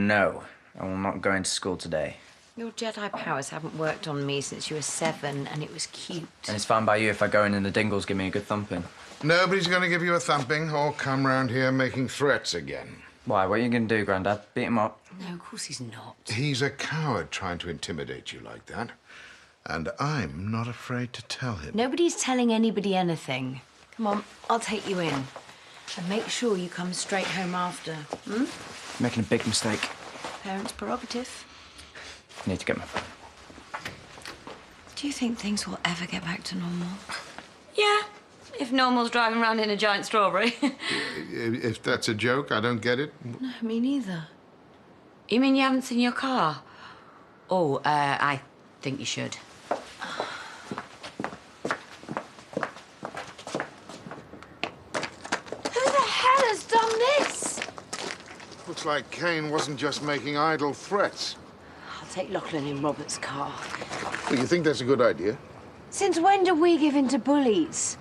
no. I will not go into school today. Your Jedi powers haven't worked on me since you were 7, and it was cute. And it's fine by you if I go in and the Dingles give me a good thumping. Nobody's going to give you a thumping or come round here making threats again. Why? What are you going to do, Grandad? Beat him up? No, of course he's not. He's a coward trying to intimidate you like that. And I'm not afraid to tell him. Nobody's telling anybody anything. Come on, I'll take you in. And make sure you come straight home after, hmm? You're making a big mistake. Parents' prerogative. I need to get my phone. Do you think things will ever get back to normal? Yeah, if Normal's driving around in a giant strawberry. If that's a joke, I don't get it. No, me neither. You mean you haven't seen your car? Oh, I think you should. Who the hell has done this? Looks like Kane wasn't just making idle threats. I'll take Lachlan in Robert's car. Well, you think that's a good idea? Since when do we give in to bullies?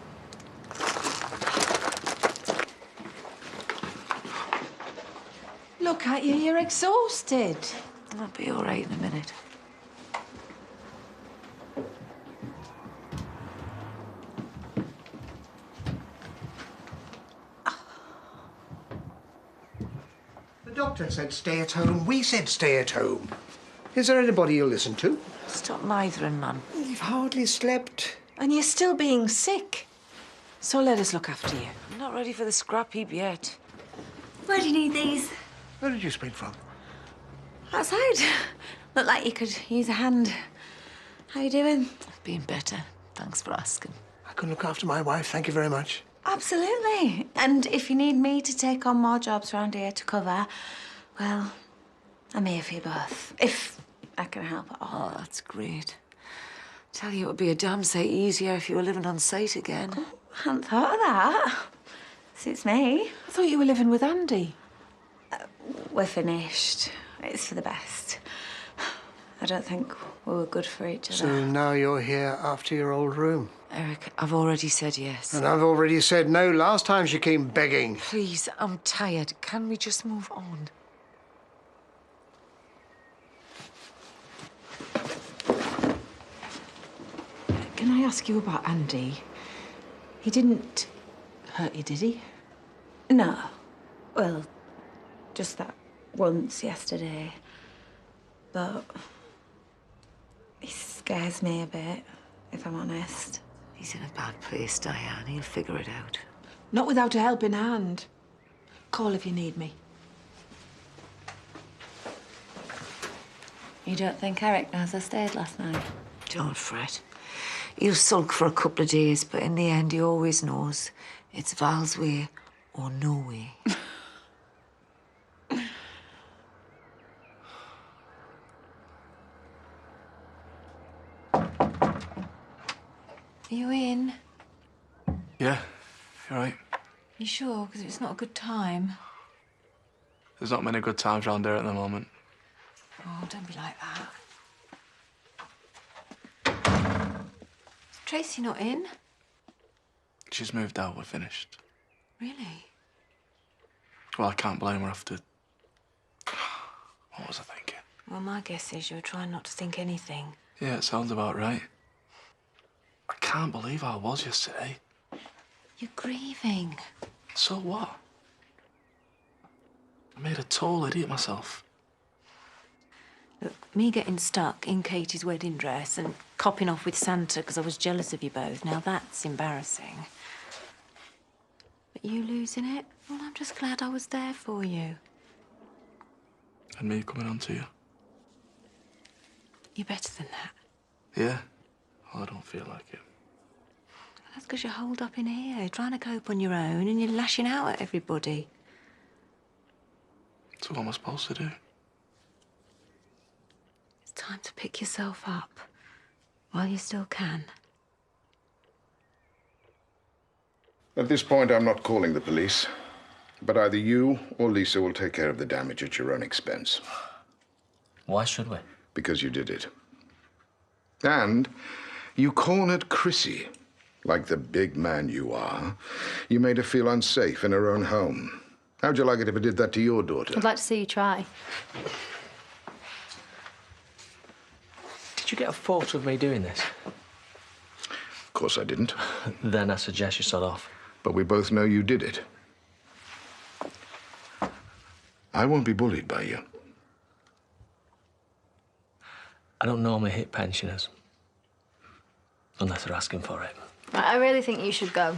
Look at you, you're exhausted. I'll be all right in a minute. The doctor said stay at home. We said stay at home. Is there anybody you'll listen to? Stop mithering, man. You've hardly slept. And you're still being sick. So let us look after you. I'm not ready for the scrap heap yet. Where do you need these? Where did you spring from? Outside. Look like you could use a hand. How you doing? Been better. Thanks for asking. I can look after my wife, thank you very much. Absolutely. And if you need me to take on more jobs around here to cover, well, I'm here for you both. If I can help at all. Oh, that's great. Tell you, it would be a damn sight easier if you were living on site again. I hadn't thought of that. Suits me. I thought you were living with Andy. We're finished. It's for the best. I don't think we were good for each other. So now you're here after your old room. Eric, I've already said yes. And I've already said no last time she came begging. Please, I'm tired. Can we just move on? Can I ask you about Andy? He didn't hurt you, did he? No. Well, just that once yesterday. But he scares me a bit, if I'm honest. He's in a bad place, Diane. He'll figure it out. Not without a helping hand. Call if you need me. You don't think Eric knows I stayed last night? Don't fret. He'll sulk for a couple of days, but in the end, he always knows it's Val's way or no way. Are you in? Yeah, you're right. You sure? Because it's not a good time. There's not many good times around here at the moment. Oh, don't be like that. Is Tracy not in? She's moved out, we're finished. Really? Well, I can't blame her after... What was I thinking? Well, my guess is you're trying not to think anything. Yeah, it sounds about right. I can't believe how I was yesterday. You're grieving. So what? I made a total idiot myself. Look, me getting stuck in Katie's wedding dress and copping off with Santa because I was jealous of you both, now that's embarrassing. But you losing it? Well, I'm just glad I was there for you. And me coming on to you. You're better than that. Yeah? Well, I don't feel like it. That's because you're holed up in here, trying to cope on your own, and you're lashing out at everybody. So what am I supposed to do? It's time to pick yourself up while you still can. At this point, I'm not calling the police. But either you or Lisa will take care of the damage at your own expense. Why should we? Because you did it. And you cornered Chrissy. Like the big man you are, you made her feel unsafe in her own home. How'd you like it if I did that to your daughter? I'd like to see you try. Did you get a photo of me doing this? Of course I didn't. Then I suggest you sod off. But we both know you did it. I won't be bullied by you. I don't normally hit pensioners. Unless they're asking for it. Right, I really think you should go.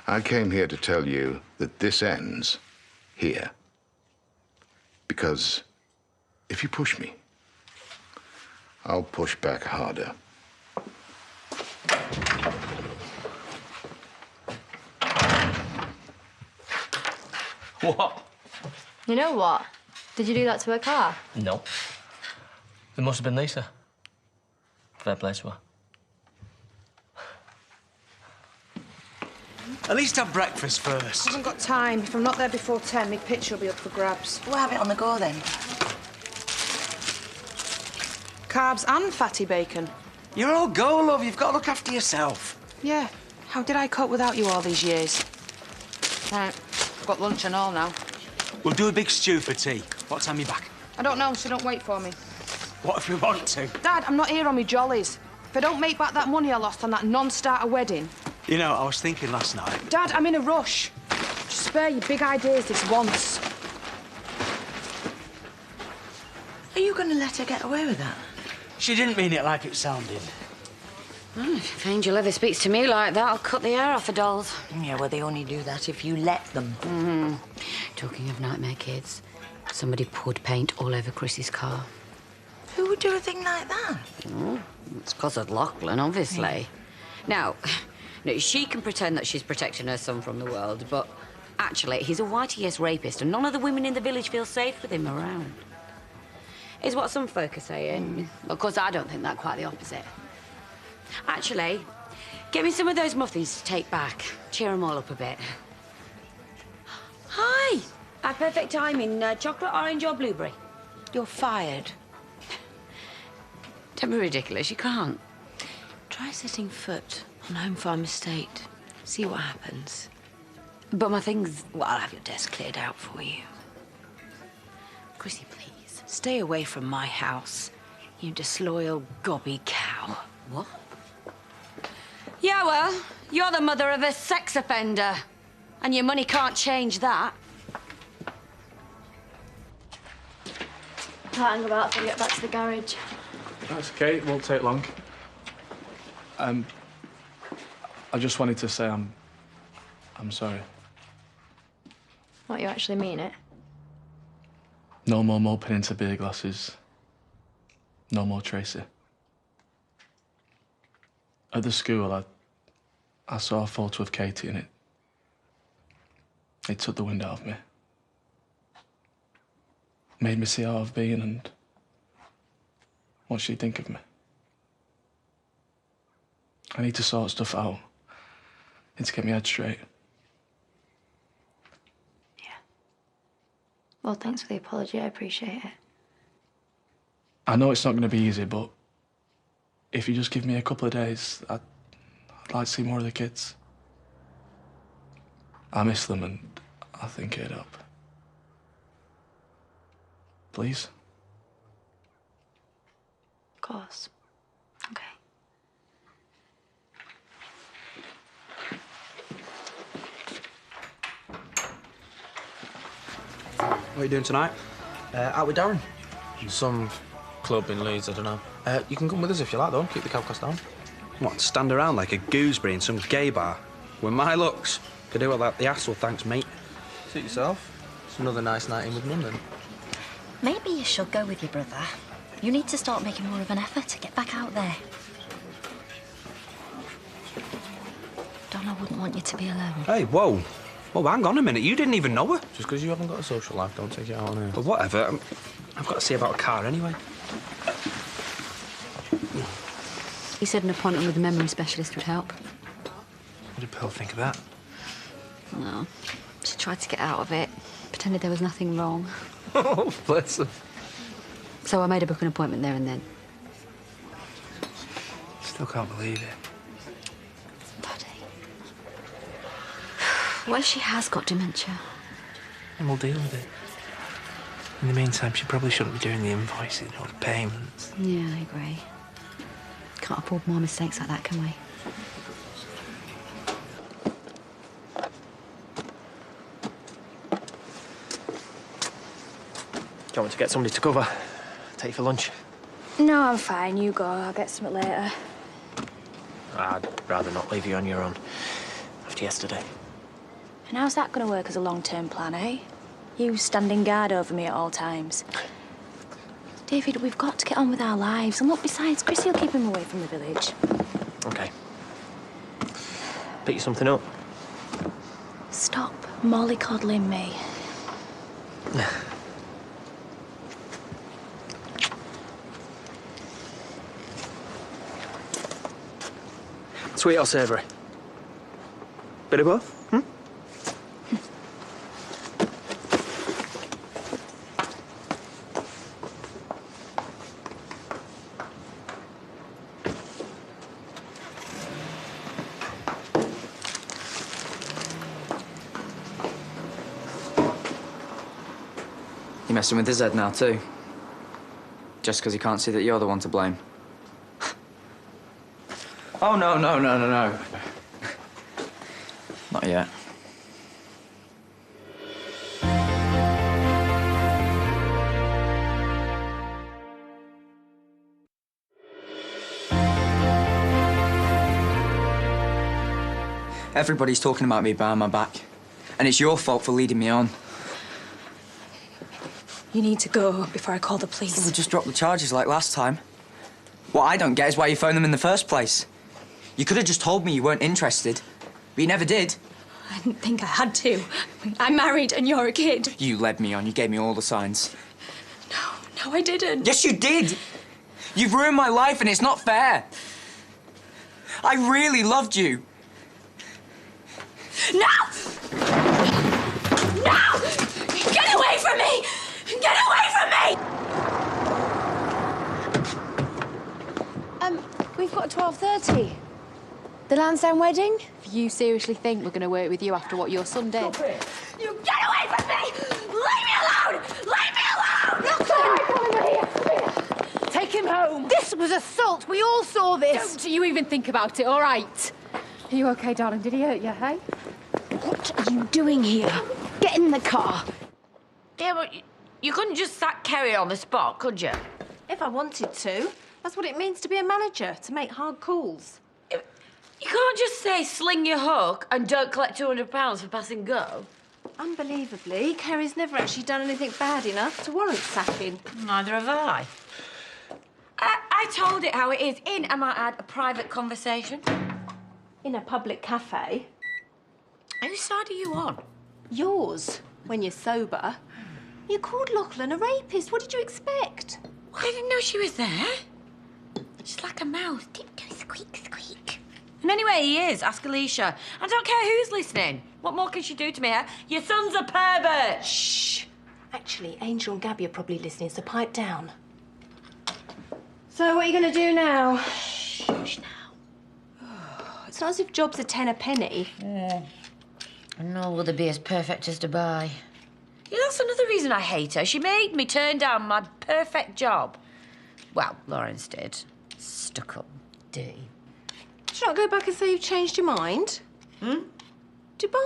I came here to tell you that this ends here. Because if you push me, I'll push back harder. What? You know what? Did you do that to her car? No. It must have been Lisa. Fair play to her. At least have breakfast first. I haven't got time. If I'm not there before 10, my picture will be up for grabs. We'll have it on the go then. Carbs and fatty bacon. You're all go, love. You've got to look after yourself. Yeah. How did I cope without you all these years? Right. I've got lunch and all now. We'll do a big stew for tea. What time are you back? I don't know, so don't wait for me. What if we want to? Dad, I'm not here on me jollies. If I don't make back that money I lost on that non-starter wedding... You know, I was thinking last night. Dad, I'm in a rush. Just spare your big ideas this once. Are you going to let her get away with that? She didn't mean it like it sounded. If Angel ever speaks to me like that, I'll cut the hair off her dolls. Yeah, well, they only do that if you let them. Talking of nightmare kids, somebody poured paint all over Chrissy's car. Who would do a thing like that? It's 'cause of Lachlan, obviously. Now, she can pretend that she's protecting her son from the world, but actually, he's a whitey-ass rapist, and none of the women in the village feel safe with him around. Is what some folk are saying. Of course, I don't think that, quite the opposite. Actually, get me some of those muffins to take back. Cheer them all up a bit. Hi! Our perfect timing, chocolate, orange or blueberry? You're fired. Don't be ridiculous, you can't. Try setting foot on Home Farm Estate. See what happens. But my things... Well, I'll have your desk cleared out for you. Chrissy, please. Stay away from my house, you disloyal gobby cow. What? Yeah, well, you're the mother of a sex offender. And your money can't change that. I'll hang about till we get back to the garage. That's okay, it won't take long. I just wanted to say I'm sorry. What, you actually mean it? No more moping into beer glasses. No more Tracy. At the school, I saw a photo of Katie and it took the wind out of me. Made me see how I've been and what she'd think of me. I need to sort stuff out. Need to get my head straight. Yeah. Well, thanks for the apology. I appreciate it. I know it's not going to be easy, but if you just give me a couple of days, I'd like to see more of the kids. I miss them and I think it up. Please? Of course. Okay. What are you doing tonight? Out with Darren. Some club in Leeds, I don't know. You can come with us if you like, though. Keep the cow cost down. What, stand around like a gooseberry in some gay bar? With my looks, could do without the hassle, thanks, mate. Suit yourself. It's another nice night in with Mum, then. Maybe you should go with your brother. You need to start making more of an effort to get back out there. Donna wouldn't want you to be alone. Hey, whoa. Whoa, hang on a minute. You didn't even know her. Just because you haven't got a social life, don't take it out on her. But whatever. I've got to see about a car anyway. He said an appointment with a memory specialist would help. What did Pearl think of that? Well, she tried to get out of it, pretended there was nothing wrong. Oh, bless her. So I made her book an appointment there and then. Still can't believe it. Well, she has got dementia. and we'll deal with it. In the meantime, she probably shouldn't be doing the invoicing or the payments. Yeah, I agree. Can't afford more mistakes like that, can we? Do you want me to get somebody to cover? Take you for lunch? No, I'm fine. You go. I'll get something later. I'd rather not leave you on your own after yesterday. And how's that going to work as a long-term plan, eh? You standing guard over me at all times. David, we've got to get on with our lives. And look, besides, Chrissy will keep him away from the village. OK. Pick you something up? Stop mollycoddling me. Sweet or savoury? Bit of both? You're messing with his head now, too. Just because he can't see that you're the one to blame. Oh, no. Not yet. Everybody's talking about me behind my back. And it's your fault for leading me on. You need to go before I call the police. Well, just drop the charges like last time. What I don't get is why you phoned them in the first place. You could have just told me you weren't interested, but you never did. I didn't think I had to. I'm married and you're a kid. You led me on. You gave me all the signs. No, I didn't. Yes, you did. You've ruined my life and it's not fair. I really loved you. No! No! Get away from me! Get away from me! We've got 12:30. The Lansdowne wedding? If you seriously think we're going to work with you after what your son did... Stop it! You get away from me! Leave me alone! Leave me alone! Take him home. This was assault. We all saw this. Don't you even think about it, all right? Are you OK, darling? Did he hurt you, hey? What are you doing here? Get in the car. Yeah, but you couldn't just sack Kerry on the spot, could you? If I wanted to. That's what it means to be a manager, to make hard calls. You can't just say sling your hook and don't collect £200 for passing go. Unbelievably, Kerry's never actually done anything bad enough to warrant sacking. Neither have I. I told it how it is in, I might add, a private conversation. In a public cafe. Whose side are you on? Yours, when you're sober. You called Lachlan a rapist. What did you expect? Well, I didn't know she was there. She's like a mouse. Tiptoe, squeak, squeak. And anyway, he is. Ask Alicia. I don't care who's listening. What more can she do to me, huh? Your son's a pervert. Shh. Actually, Angel and Gabby are probably listening, so pipe down. So what are you going to do now? Shush now. It's not as if jobs are 10 a penny. Yeah. Nor will they be as perfect as Dubai. Yeah, that's another reason I hate her. She made me turn down my perfect job. Well, Lawrence did. Stuck up D. Should you not go back and say you've changed your mind? Dubai.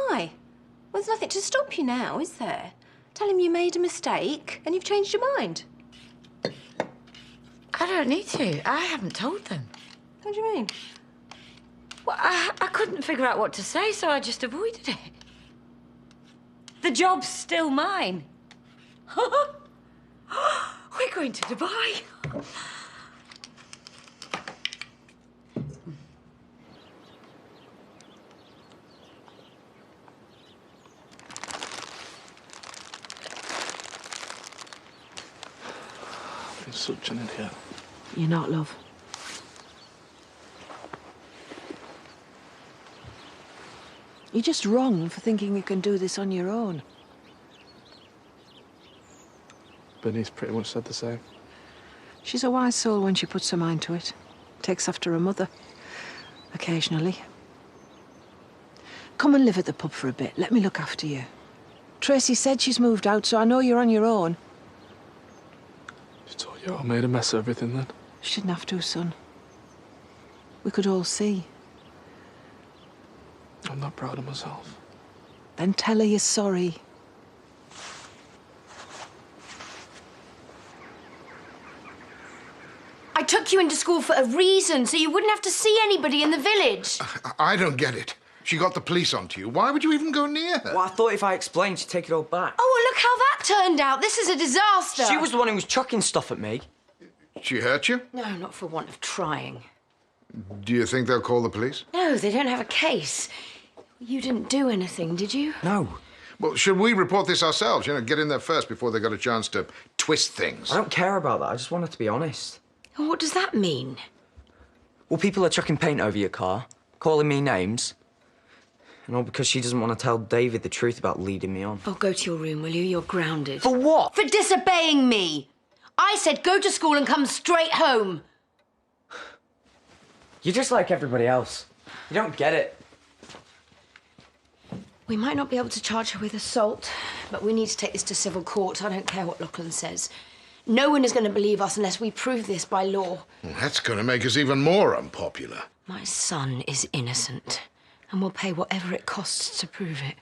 Well, there's nothing to stop you now, is there? Tell him you made a mistake and you've changed your mind. I don't need to. I haven't told them. What do you mean? Well, I couldn't figure out what to say, so I just avoided it. The job's still mine. We're going to Dubai. I've been such an idiot. You're not, love. You're just wrong for thinking you can do this on your own. Bernice pretty much said the same. She's a wise soul when she puts her mind to it. Takes after her mother. Occasionally. Come and live at the pub for a bit. Let me look after you. Tracy said she's moved out, so I know you're on your own. She thought you all made a mess of everything then? She didn't have to, son. We could all see. I'm not proud of myself. Then tell her you're sorry. I took you into school for a reason, so you wouldn't have to see anybody in the village. I don't get it. She got the police onto you. Why would you even go near her? Well, I thought if I explained, she'd take it all back. Oh, well, look how that turned out. This is a disaster. She was the one who was chucking stuff at me. She hurt you? No, not for want of trying. Do you think they'll call the police? No, they don't have a case. You didn't do anything, did you? No. Well, should we report this ourselves? You know, get in there first before they got a chance to twist things. I don't care about that. I just wanted to be honest. What does that mean? Well, people are chucking paint over your car, calling me names. And all because she doesn't want to tell David the truth about leading me on. Oh, go to your room, will you? You're grounded. For what? For disobeying me. I said go to school and come straight home. You're just like everybody else. You don't get it. We might not be able to charge her with assault, but we need to take this to civil court. I don't care what Lachlan says. No one is going to believe us unless we prove this by law. Well, that's going to make us even more unpopular. My son is innocent, and we'll pay whatever it costs to prove it.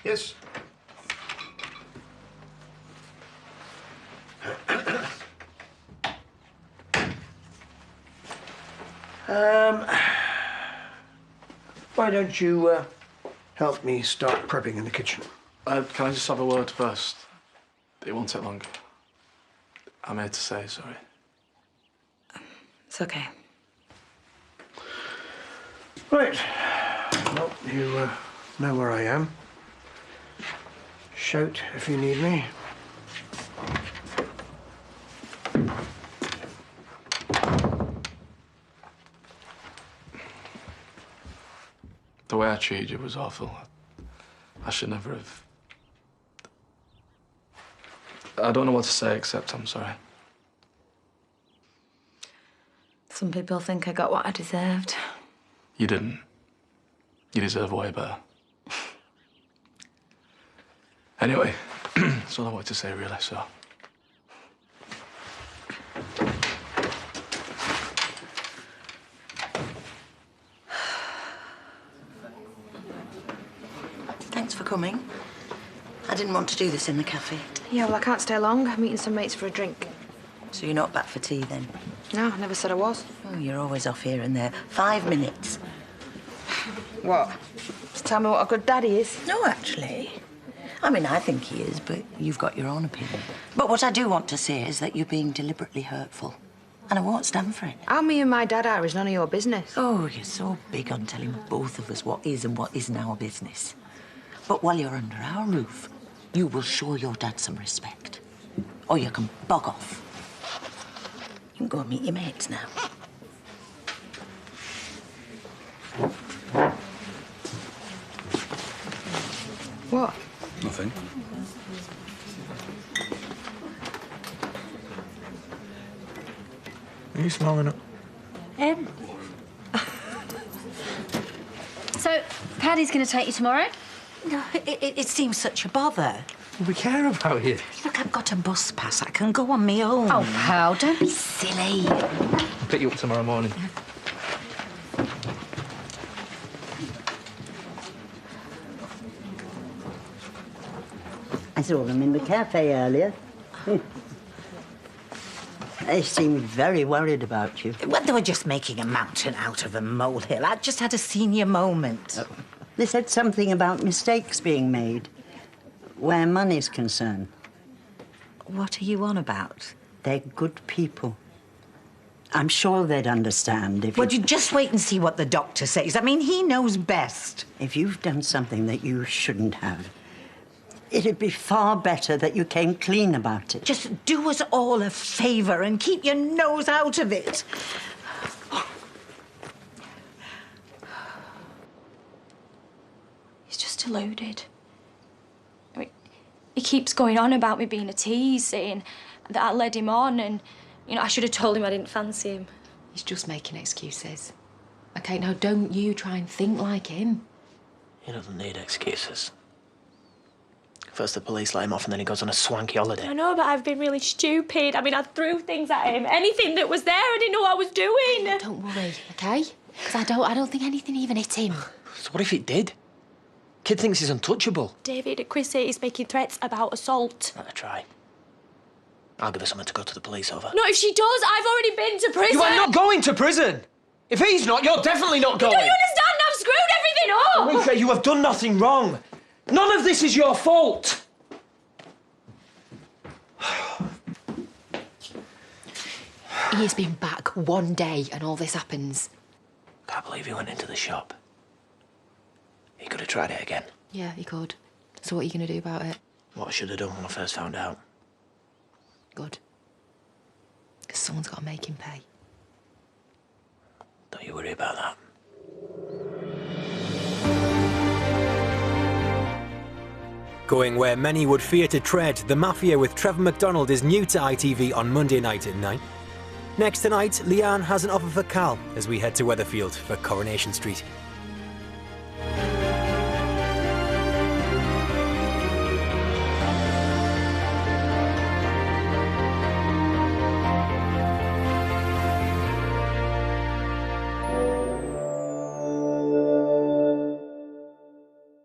Yes. Why don't you help me start prepping in the kitchen? Can I just have a word first? It won't take long. I'm here to say sorry. It's okay. Right. Well, you know where I am. Shout if you need me. The way I treated you was awful. I should never have. I don't know what to say except I'm sorry. Some people think I got what I deserved. You didn't. You deserve way better. Anyway, that's all I wanted to say, really, so. Thanks for coming. I didn't want to do this in the cafe. Yeah, well, I can't stay long. I'm meeting some mates for a drink. So you're not back for tea, then? No, I never said I was. Oh, you're always off here and there. 5 minutes. What? Just tell me what a good daddy is. No, actually. I mean, I think he is, but you've got your own opinion. But what I do want to say is that you're being deliberately hurtful. And I won't stand for it. How me and my dad are is none of your business. Oh, you're so big on telling both of us what is and what isn't our business. But while you're under our roof, you will show your dad some respect. Or you can bog off. You can go and meet your mates now. What? Nothing. Are you smiling up? So, Paddy's going to take you tomorrow? No, it seems such a bother. We care about you. Look, I've got a bus pass. I can go on my own. Oh, pal, don't be silly. I'll pick you up tomorrow morning. I saw them in the cafe earlier. They seemed very worried about you. Well, they were just making a mountain out of a molehill. I just had a senior moment. They said something about mistakes being made where money's concerned. What are you on about? They're good people. I'm sure they'd understand if Well, you just wait and see what the doctor says. I mean, he knows best. If you've done something that you shouldn't have, it'd be far better that you came clean about it. Just do us all a favour and keep your nose out of it. He's just deluded. I mean, he keeps going on about me being a tease, saying that I led him on and, I should have told him I didn't fancy him. He's just making excuses. I OK, now don't you try and think like him. He doesn't need excuses. First the police let him off and then he goes on a swanky holiday. I know, but I've been really stupid. I mean, I threw things at him. Anything that was there, I didn't know what I was doing. Don't worry, OK? Because I don't think anything even hit him. So what if it did? Kid thinks he's untouchable. David, Chrissy is making threats about assault. Let her try. I'll give her something to go to the police over. No, if she does, I've already been to prison. You are not going to prison! If he's not, you're definitely not going! Don't you understand? I've screwed everything up! Aretha, you have done nothing wrong. None of this is your fault. He has been back one day and all this happens. Can't believe he went into the shop. He could have tried it again. Yeah, he could. So what are you going to do about it? What I should have done when I first found out. Good. Because someone's got to make him pay. Don't you worry about that. Going where many would fear to tread, The Mafia with Trevor McDonald is new to ITV on Monday night at 9. Next tonight, Leanne has an offer for Cal as we head to Weatherfield for Coronation Street.